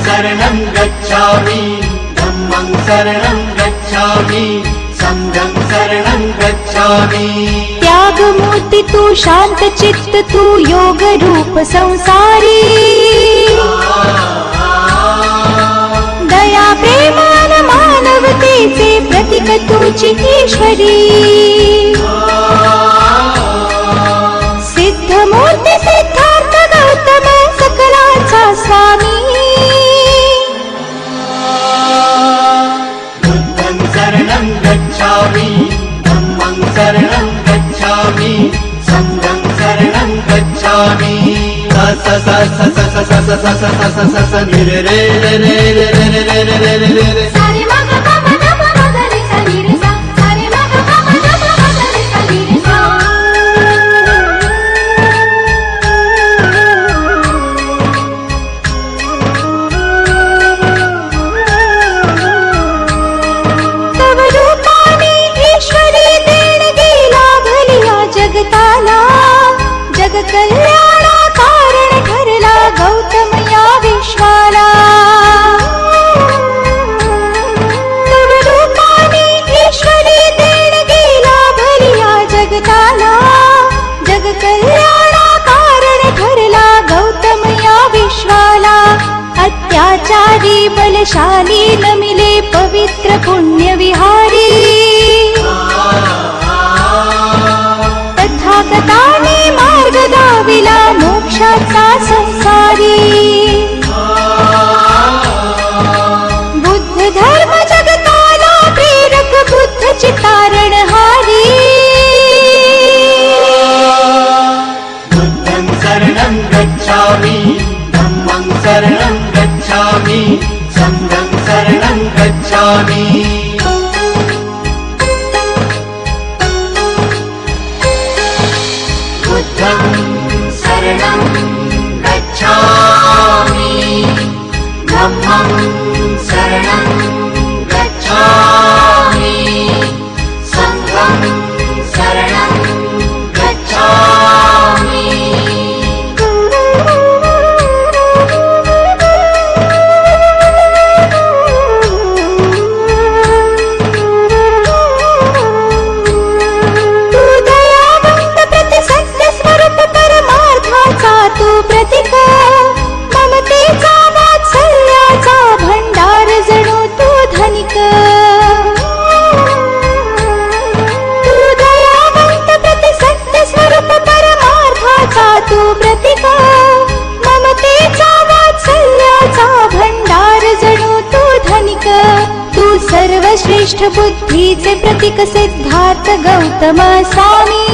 शरणं गच्छामि धम्मं शरणं गच्छामि संघं शरणं गच्छामि। त्यागमूर्ति तू शांत चित्त तू योग रूप संसारी दया प्रेम मानवतेचे प्रतीक तूची ईश्वरी सिद्धमूर्ती सिद्धार्थ गौतम सकलांचा स्वामी बुद्धं शरणं गच्छामि धम्मं शरणं गच्छामि संघं शरणं गच्छामि। स स स स स स स स स स स स रे रे रे रे रे रे रे रे रे रे रे सारे मग मग मग मग रे सा रे रे सा सारे मग मग मग मग रे सा रे रे सा। तव रूपाने ईश्वरी देणगी लाभलिया जगताला जग कल्याणा कारण ठरला गौतम या विश्वाला। तव रूपाने ईश्वरी देणगी लाभलिया जगताला जग कल्याणा कारण ठरला गौतम या विश्वाला। अत्याचारी बलशाली नमिले पवित्र पुण्य विहारी तथागताने मार्ग दाविला मोक्षाचा संसारी। बुद्ध धर्म जगताला प्रेरक बुद्ध चितारणहारी बुद्धं शरणं गच्छामि धम्मं शरणं गच्छामि संघं शरणं गच्छामि। बुद्धं शरणं गच्छामि धम्मं शरणं गच्छामि संघं शरणं गच्छामि। तू दयावंत प्रति सत्य स्वरूप परमार्थाचा तू प्रतीक ममतेचा वात्सल्याचा भंडार जणू तू धनिक। तू दयावंत प्रति सत्य स्वरूप परमार्थाचा तू प्रतीक ममतेचा वात्सल्याचा भंडार जणू तू धनिक। तू सर्वश्रेष्ठ बुद्धीचे प्रतीक सिद्धार्थ गौतम स्वामी